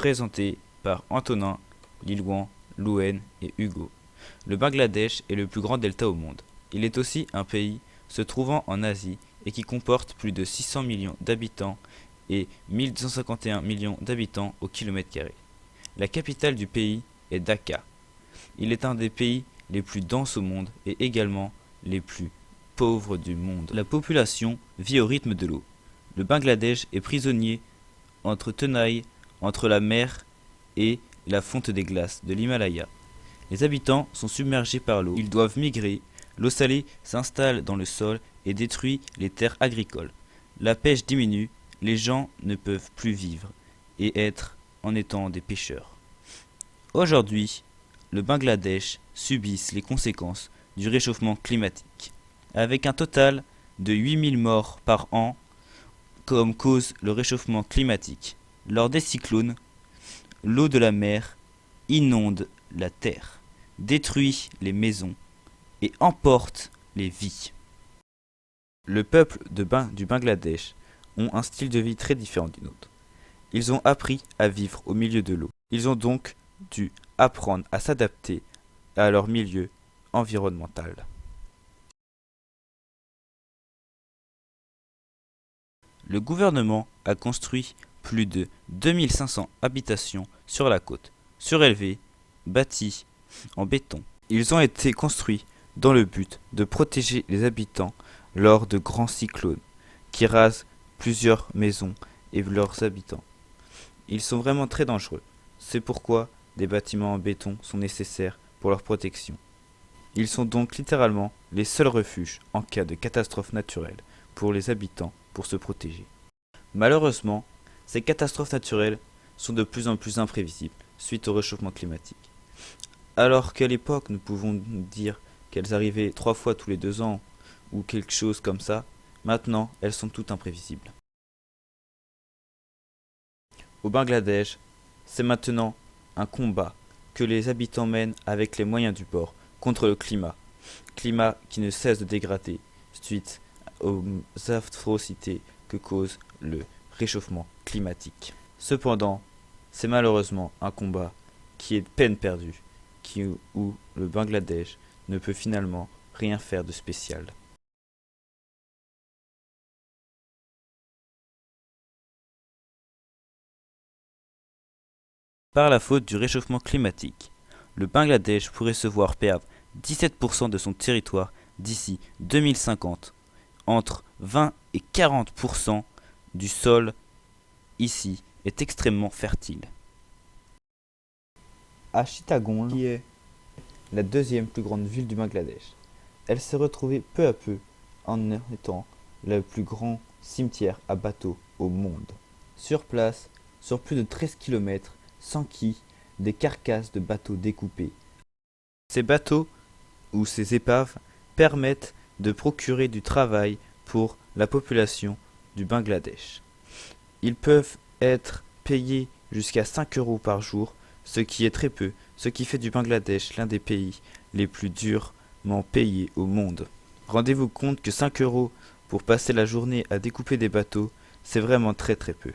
présenté par Antonin, Lilouan, Louen et Hugo. Le Bangladesh est le plus grand delta au monde. Il est aussi un pays se trouvant en Asie et qui comporte plus de 600 millions d'habitants et 1251 millions d'habitants au kilomètre carré. La capitale du pays est Dhaka. Il est un des pays les plus denses au monde et également les plus pauvres du monde. La population vit au rythme de l'eau. Le Bangladesh est prisonnier entre tenailles entre la mer et la fonte des glaces de l'Himalaya. Les habitants sont submergés par l'eau, ils doivent migrer, l'eau salée s'installe dans le sol et détruit les terres agricoles. La pêche diminue, les gens ne peuvent plus vivre et être en étant des pêcheurs. Aujourd'hui, le Bangladesh subit les conséquences du réchauffement climatique, avec un total de 8000 morts par an comme cause le réchauffement climatique. Lors des cyclones, l'eau de la mer inonde la terre, détruit les maisons et emporte les vies. Le peuple du Bangladesh ont un style de vie très différent du nôtre. Ils ont appris à vivre au milieu de l'eau. Ils ont donc dû apprendre à s'adapter à leur milieu environnemental. Le gouvernement a construit plus de 2500 habitations sur la côte, surélevées, bâties en béton. Ils ont été construits dans le but de protéger les habitants lors de grands cyclones qui rasent plusieurs maisons et leurs habitants. Ils sont vraiment très dangereux. C'est pourquoi des bâtiments en béton sont nécessaires pour leur protection. Ils sont donc littéralement les seuls refuges en cas de catastrophe naturelle pour les habitants pour se protéger. Malheureusement, ces catastrophes naturelles sont de plus en plus imprévisibles suite au réchauffement climatique. Alors qu'à l'époque nous pouvons dire qu'elles arrivaient 3 fois tous les 2 ans ou quelque chose comme ça, maintenant elles sont toutes imprévisibles. Au Bangladesh, c'est maintenant un combat que les habitants mènent avec les moyens du bord contre le climat qui ne cesse de dégrader suite aux atrocités que cause le réchauffement climatique. Cependant, c'est malheureusement un combat qui est peine perdue, où le Bangladesh ne peut finalement rien faire de spécial. Par la faute du réchauffement climatique, le Bangladesh pourrait se voir perdre 17% de son territoire d'ici 2050. Entre 20 et 40% du sol ici est extrêmement fertile. À Chittagong, qui est la deuxième plus grande ville du Bangladesh, elle s'est retrouvée peu à peu en étant le plus grand cimetière à bateaux au monde. Sur place, sur plus de 13 km, s'enquillent des carcasses de bateaux découpés. Ces bateaux ou ces épaves permettent de procurer du travail pour la population du Bangladesh. Ils peuvent être payés jusqu'à 5 € par jour, ce qui est très peu, ce qui fait du Bangladesh l'un des pays les plus durement payés au monde. Rendez-vous compte que 5 € pour passer la journée à découper des bateaux, c'est vraiment très peu,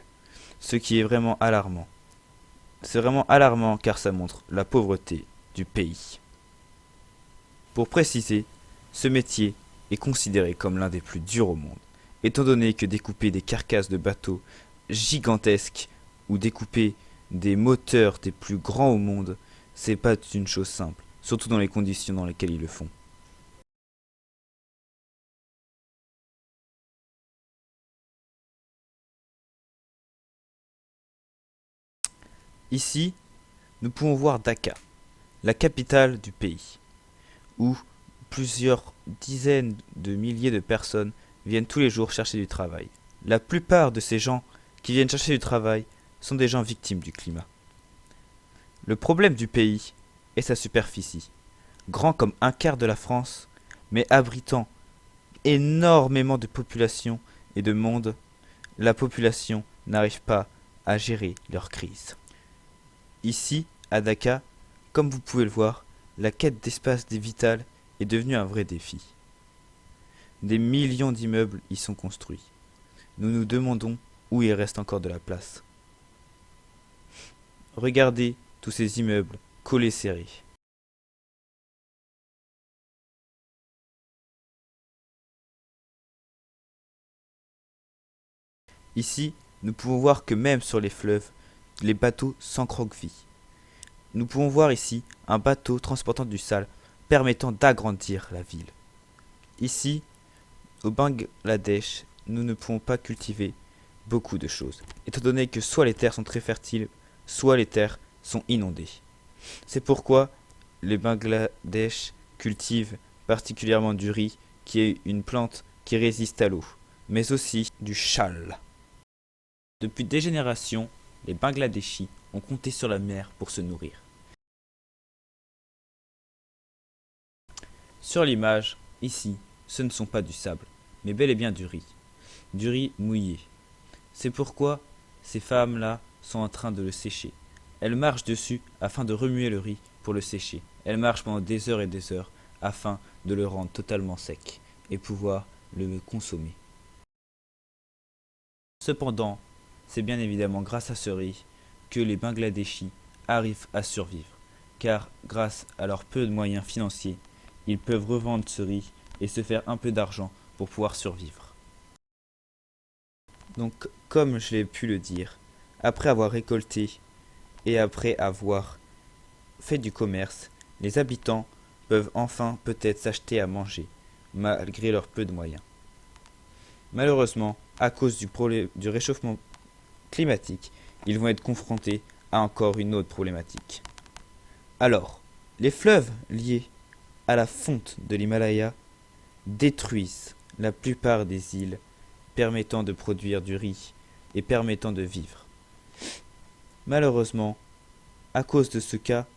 ce qui est vraiment alarmant. C'est vraiment alarmant car ça montre la pauvreté du pays. Pour préciser, ce métier est considéré comme l'un des plus durs au monde, étant donné que découper des carcasses de bateaux gigantesques ou découper des moteurs des plus grands au monde, c'est pas une chose simple, surtout dans les conditions dans lesquelles ils le font. Ici, nous pouvons voir Dhaka, la capitale du pays, où plusieurs dizaines de milliers de personnes viennent tous les jours chercher du travail. La plupart de ces gens qui viennent chercher du travail sont des gens victimes du climat. Le problème du pays est sa superficie, grand comme un quart de la France, mais abritant énormément de population et de monde. La population n'arrive pas à gérer leur crise. Ici, à Dhaka, comme vous pouvez le voir, la quête d'espace vital est devenue un vrai défi. Des millions d'immeubles y sont construits. Nous nous demandons où il reste encore de la place. Regardez tous ces immeubles collés serrés. Ici, nous pouvons voir que même sur les fleuves, les bateaux s'encroquevillent. Nous pouvons voir ici un bateau transportant du sable permettant d'agrandir la ville. Ici, au Bangladesh, nous ne pouvons pas cultiver beaucoup de choses, étant donné que soit les terres sont très fertiles, soit les terres sont inondées. C'est pourquoi les Bangladesh cultivent particulièrement du riz, qui est une plante qui résiste à l'eau, mais aussi du chal. Depuis des générations, les Bangladeshis ont compté sur la mer pour se nourrir. Sur l'image, ici, ce ne sont pas du sable, mais bel et bien du riz mouillé. C'est pourquoi ces femmes-là sont en train de le sécher. Elles marchent dessus afin de remuer le riz pour le sécher. Elles marchent pendant des heures et des heures afin de le rendre totalement sec et pouvoir le consommer. Cependant, c'est bien évidemment grâce à ce riz que les Bangladeshis arrivent à survivre, car grâce à leurs peu de moyens financiers, ils peuvent revendre ce riz et se faire un peu d'argent pour pouvoir survivre. Donc, comme je l'ai pu le dire, après avoir récolté et après avoir fait du commerce, les habitants peuvent enfin peut-être s'acheter à manger, malgré leurs peu de moyens. Malheureusement, à cause du réchauffement climatique, ils vont être confrontés à encore une autre problématique. Alors, les fleuves liés à la fonte de l'Himalaya détruisent la plupart des îles permettant de produire du riz et permettant de vivre. Malheureusement, à cause de ce cas,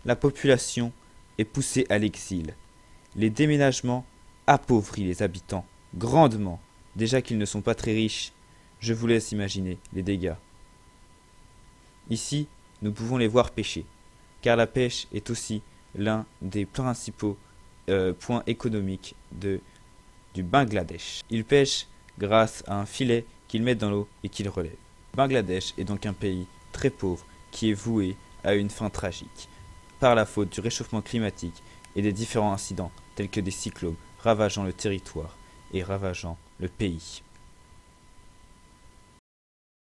la population est poussée à l'exil. Les déménagements appauvrissent les habitants grandement. Déjà qu'ils ne sont pas très riches, je vous laisse imaginer les dégâts. Ici, nous pouvons les voir pêcher, car la pêche est aussi l'un des principaux points économiques du Bangladesh. Ils pêchent grâce à un filet qu'ils mettent dans l'eau et qu'ils relèvent. Le Bangladesh est donc un pays très pauvre qui est voué à une fin tragique, par la faute du réchauffement climatique et des différents incidents tels que des cyclones ravageant le territoire et ravageant le pays.